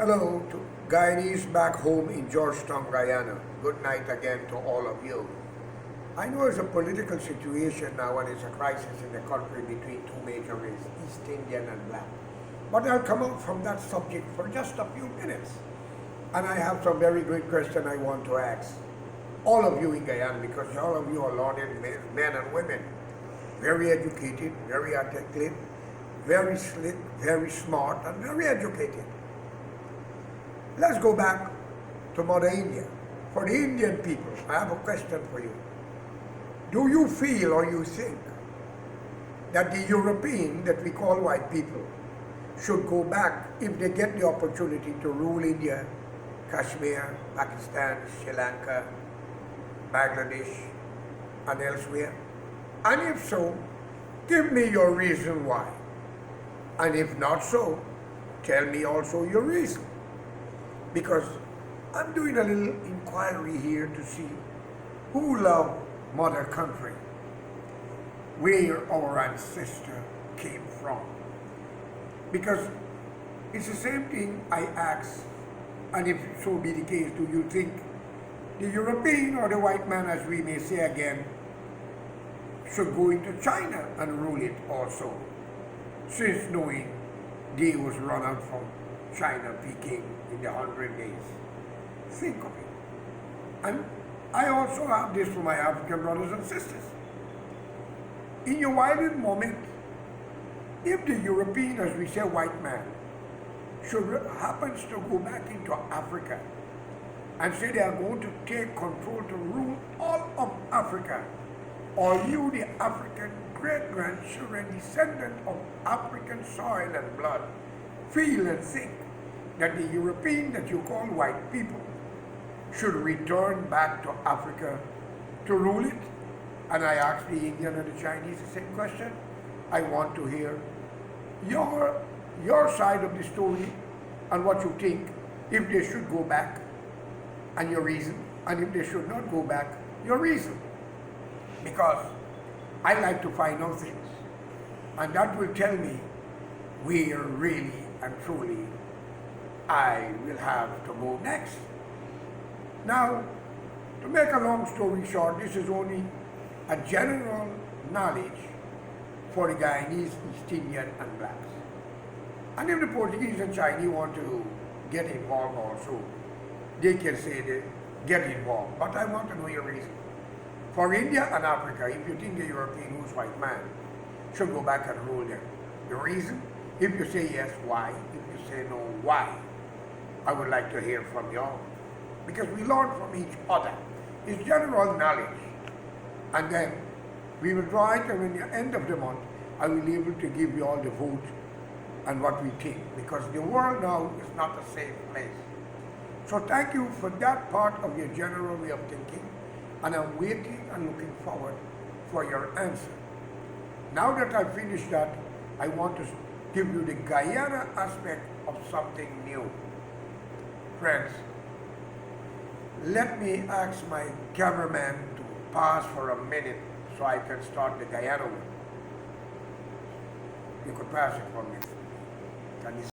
Hello to Guyanese back home in Georgetown, Guyana. Good night again to all of you. I know it's a political situation now and it's a crisis in the country between two major races, East Indian and Black. But I'll come out from that subject for just a few minutes. And I have some very great questions I want to ask all of you in Guyana, because all of you are learned men and women, very educated, very articulate, very slick, very smart, and very educated. Let's go back to Mother India. For the Indian people, I have a question for you. Do you feel or you think that the European that we call white people should go back if they get the opportunity to rule India, Kashmir, Pakistan, Sri Lanka, Bangladesh, and elsewhere? And if so, give me your reason why. And if not so, tell me also your reason. Because I'm doing a little inquiry here to see who loved mother country, where our ancestor came from. Because it's the same thing I ask, and if so be the case, do you think the European or the white man, as we may say again, should go into China and rule it also, since knowing they was run out from China, Peking, in the 100 days. Think of it. And I also have this for my African brothers and sisters. In your wildest moment, if the European, as we say, white man, happens to go back into Africa and say they are going to take control to rule all of Africa, or you, the African great-grandchildren, descendant of African soil and blood, feel and think that the European that you call white people should return back to Africa to rule it? And I ask the Indian and the Chinese the same question. I want to hear your side of the story and what you think, if they should go back and your reason, and if they should not go back, your reason. Because I like to find out things, and that will tell me where really and truly I will have to go next. Now, to make a long story short, this is only a general knowledge for the Guyanese, East Indian, and Blacks. And if the Portuguese and Chinese want to get involved also, they can say they get involved. But I want to know your reason. For India and Africa, if you think the European who's white man should go back and rule them, the reason? If you say yes, why? If you say no, why? I would like to hear from you all. Because we learn from each other. It's general knowledge. And then we will draw it, and at the end of the month, I will be able to give you all the vote and what we think. Because the world now is not a safe place. So thank you for that part of your general way of thinking. And I'm waiting and looking forward for your answer. Now that I've finished that, I want to give you the Guyana aspect of something new. Friends, let me ask my cameraman to pause for a minute so I can start the Guyana one. You could pass it for me. Can you